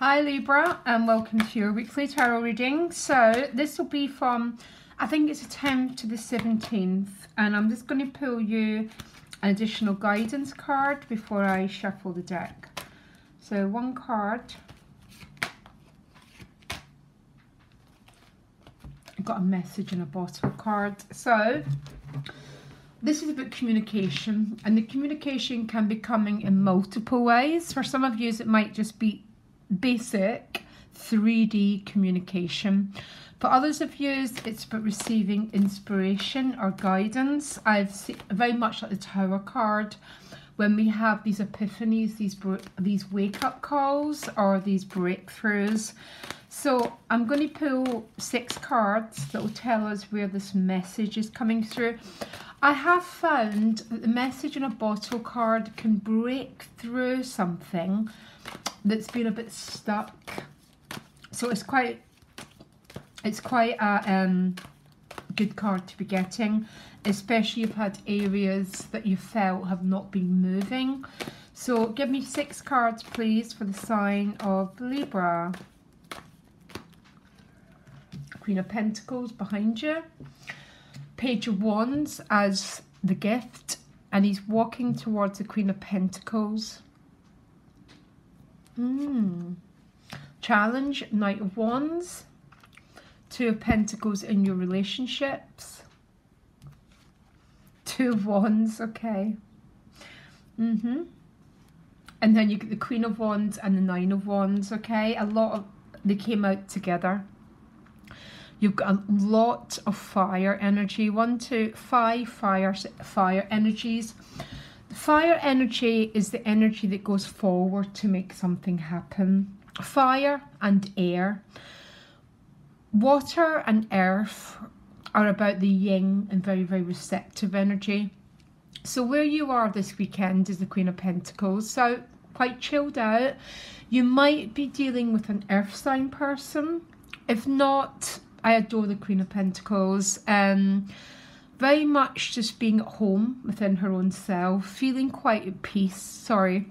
Hi Libra, and welcome to your weekly tarot reading. So this will be from, I think it's the 10th to the 17th, and I'm just going to pull you an additional guidance card before I shuffle the deck. So one card. I've got a message and a bottle card. So this is about communication, and the communication can be coming in multiple ways. For some of you, it might just be basic 3D communication. For others of you, it's about receiving inspiration or guidance. I've seen very much like the Tower card, when we have these epiphanies, these wake-up calls or these breakthroughs. So I'm going to pull 6 cards that will tell us where this message is coming through. I have found that the message in a bottle card can break through something that's been a bit stuck. So it's quite a good card to be getting, especially if you've had areas that you felt have not been moving. So give me 6 cards please for the sign of Libra. Queen of Pentacles behind you. Page of Wands as the gift, and he's walking towards the Queen of Pentacles. Challenge, Knight of Wands. 2 of Pentacles in your relationships. 2 of Wands, okay. And then you get the Queen of Wands and the 9 of Wands, okay. They came out together. You've got a lot of fire energy. 1, 2, 5 fire energies. The fire energy is the energy that goes forward to make something happen. Fire and air. Water and earth are about the yin and very, very receptive energy. So where you are this weekend is the Queen of Pentacles. So quite chilled out. You might be dealing with an earth sign person. If not, I adore the Queen of Pentacles. Very much just being at home within her own self, feeling quite at peace. Sorry.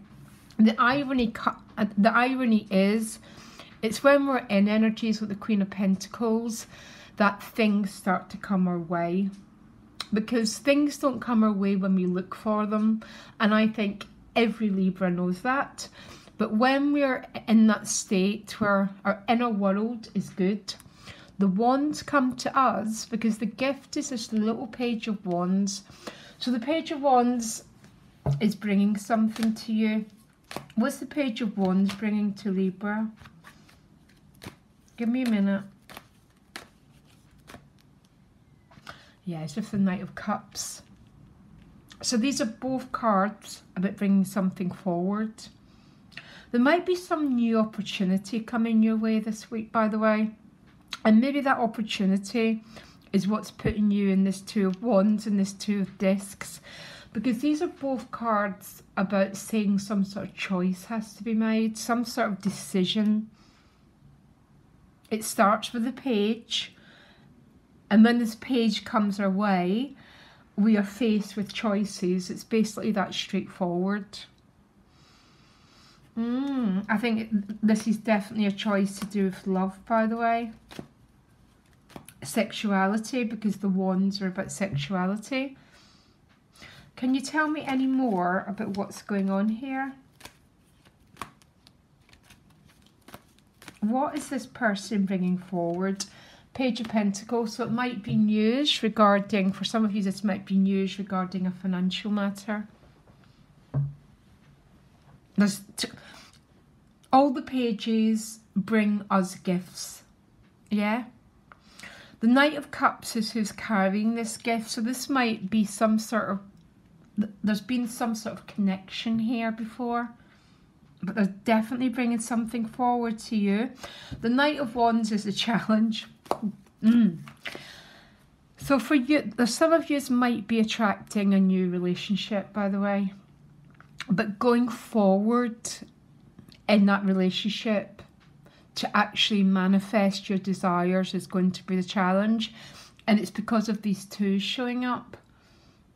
The irony is, it's when we're in energies with the Queen of Pentacles that things start to come our way. Because things don't come our way when we look for them. And I think every Libra knows that. But when we're in that state where our inner world is good, the wands come to us, because the gift is this little Page of Wands. So the Page of Wands is bringing something to you. What's the Page of Wands bringing to Libra? Give me a minute. Yeah, it's just the Knight of Cups. So these are both cards about bringing something forward. There might be some new opportunity coming your way this week, by the way. And maybe that opportunity is what's putting you in this 2 of Wands and this 2 of Discs. Because these are both cards about saying some sort of choice has to be made, some sort of decision. It starts with a page, and when this page comes our way, we are faced with choices. It's basically that straightforward. I think this is definitely a choice to do with love, by the way. Sexuality, because the wands are about sexuality. Can you tell me any more about what's going on here? What is this person bringing forward? Page of Pentacles. So it might be news regarding, for some of you this might be news regarding a financial matter. All the pages bring us gifts. Yeah. The Knight of Cups is who's carrying this gift. So this might be some sort of, there's been some sort of connection here before. But they're definitely bringing something forward to you. The Knight of Wands is a challenge. So for you, some of you might be attracting a new relationship, by the way. But going forward in that relationship to actually manifest your desires is going to be the challenge. And it's because of these 2 showing up.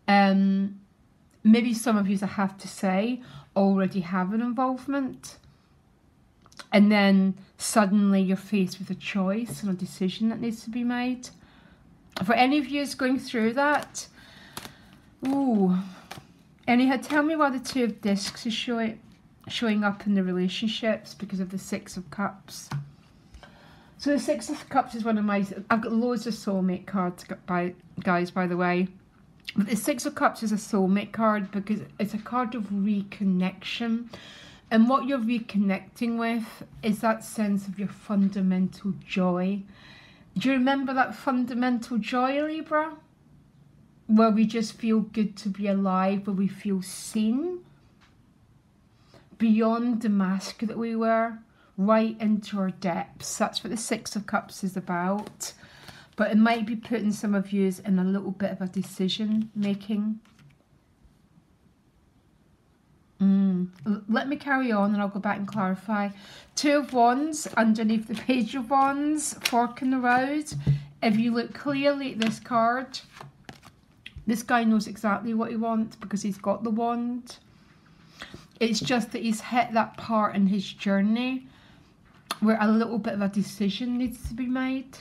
Maybe some of you, I have to say, already have an involvement. And then suddenly you're faced with a choice and a decision that needs to be made. For any of you going through that, ooh. Anyhow, tell me why the Two of Discs is showing up in the relationships because of the Six of Cups. So the Six of Cups is one of my... I've got loads of soulmate cards, guys, by the way. But the Six of Cups is a soulmate card because it's a card of reconnection. And what you're reconnecting with is that sense of your fundamental joy. Do you remember that fundamental joy, Libra? Where we just feel good to be alive, where we feel seen. Beyond the mask that we wear, right into our depths. That's what the Six of Cups is about. But it might be putting some of you in a little bit of a decision making. Let me carry on and I'll go back and clarify. Two of Wands underneath the Page of Wands, fork in the road. If you look clearly at this card, this guy knows exactly what he wants because he's got the wand. It's just that he's hit that part in his journey where a little bit of a decision needs to be made.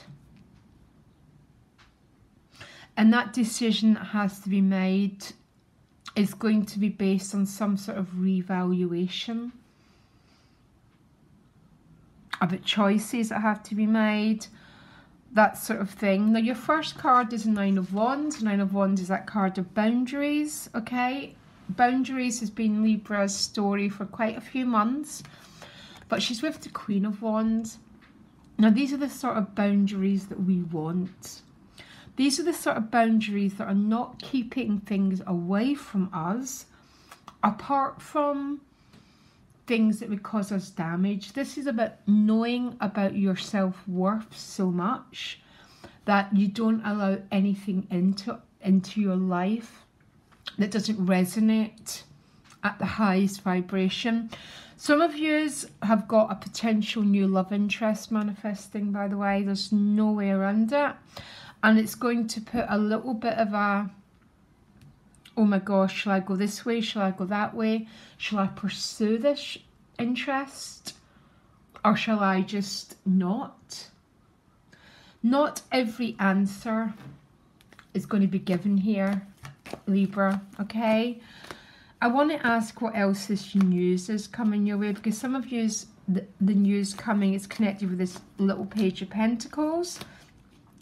And that decision that has to be made is going to be based on some sort of revaluation about choices that have to be made, that sort of thing. Now, your first card is a Nine of Wands. Nine of Wands is that card of boundaries, okay? Boundaries has been Libra's story for quite a few months, but she's with the Queen of Wands. Now, these are the sort of boundaries that we want. These are the sort of boundaries that are not keeping things away from us, apart from things that would cause us damage. This is about knowing about your self-worth so much that you don't allow anything into your life that doesn't resonate at the highest vibration. Some of you have got a potential new love interest manifesting, by the way. There's no way around it. And it's going to put a little bit of a, oh my gosh, shall I go this way? Shall I go that way? Shall I pursue this interest? Or shall I just not? Not every answer is going to be given here, Libra, okay? I want to ask what else this news is coming your way, because some of you, the news coming is connected with this little Page of Pentacles,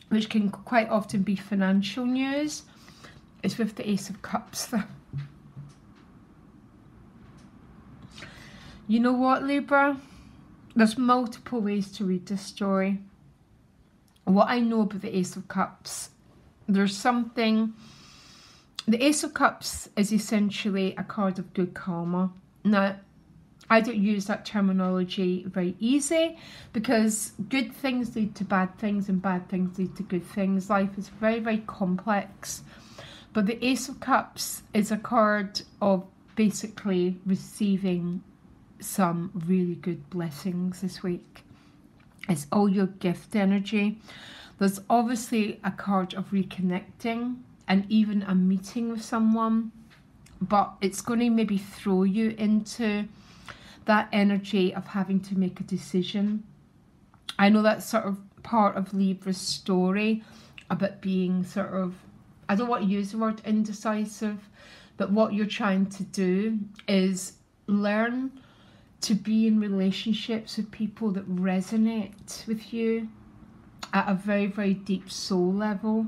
which can quite often be financial news. It's with the Ace of Cups there. You know what, Libra? There's multiple ways to read this story. What I know about the Ace of Cups, there's something... The Ace of Cups is essentially a card of good karma. Now, I don't use that terminology very easy because good things lead to bad things and bad things lead to good things. Life is very, very complex. But the Ace of Cups is a card of basically receiving some really good blessings this week. It's all your gift energy. There's obviously a card of reconnecting and even a meeting with someone, but it's going to maybe throw you into that energy of having to make a decision. I know that's sort of part of Libra's story about being sort of, I don't want to use the word indecisive, but what you're trying to do is learn to be in relationships with people that resonate with you at a very, very deep soul level.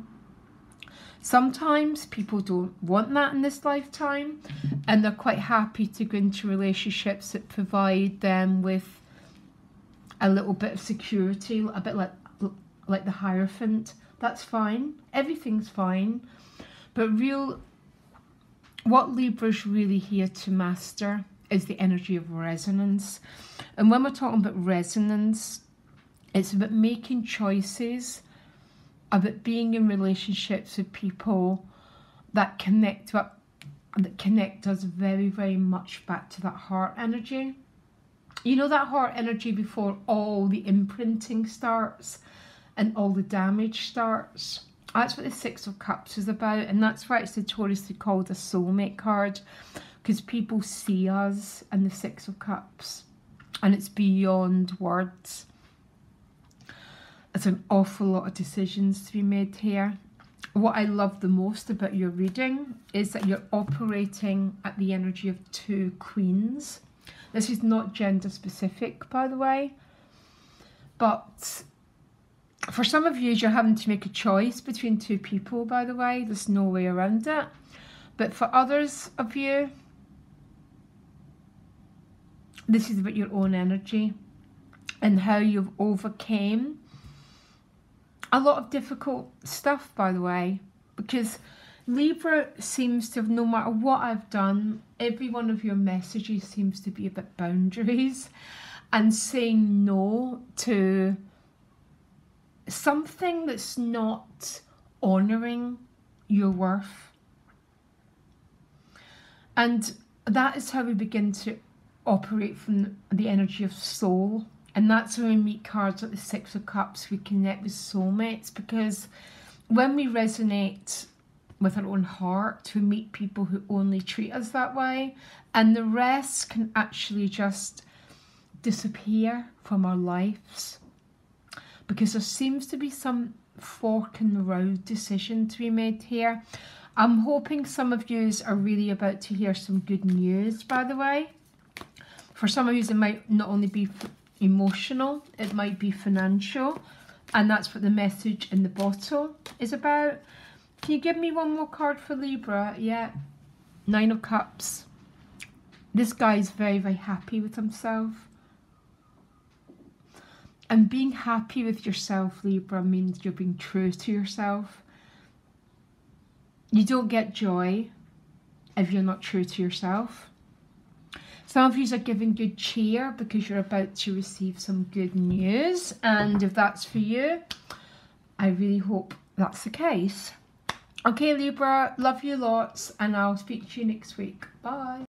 Sometimes people don't want that in this lifetime, and they're quite happy to go into relationships that provide them with a little bit of security, a bit like the Hierophant. That's fine. Everything's fine. But what Libra's really here to master is the energy of resonance. And when we're talking about resonance, it's about making choices, about being in relationships with people that connect us very, very much back to that heart energy. You know, that heart energy before all the imprinting starts and all the damage starts. That's what the Six of Cups is about, and that's why it's notoriously called a soulmate card, because people see us in the Six of Cups. and it's beyond words. There's an awful lot of decisions to be made here. What I love the most about your reading is that you're operating at the energy of 2 queens. This is not gender specific, by the way, but for some of you, you're having to make a choice between 2 people, by the way. There's no way around it. But for others of you, this is about your own energy and how you've overcame a lot of difficult stuff, by the way, because Libra seems to have, no matter what I've done, every one of your messages seems to be about boundaries and saying no to something that's not honouring your worth. And that is how we begin to operate from the energy of soul. And that's when we meet cards like the 6 of Cups, we connect with soulmates, because when we resonate with our own heart, we meet people who only treat us that way, and the rest can actually just disappear from our lives, because there seems to be some fork in the road decision to be made here. I'm hoping some of you are really about to hear some good news, by the way. For some of you, it might not only be emotional, it might be financial, and that's what the message in the bottle is about. Can you give me one more card for Libra? Yeah, 9 of Cups. This guy is very, very happy with himself. And being happy with yourself, Libra, means you're being true to yourself. You don't get joy if you're not true to yourself. Some of you are giving good cheer because you're about to receive some good news. And if that's for you, I really hope that's the case. Okay, Libra, love you lots, and I'll speak to you next week. Bye.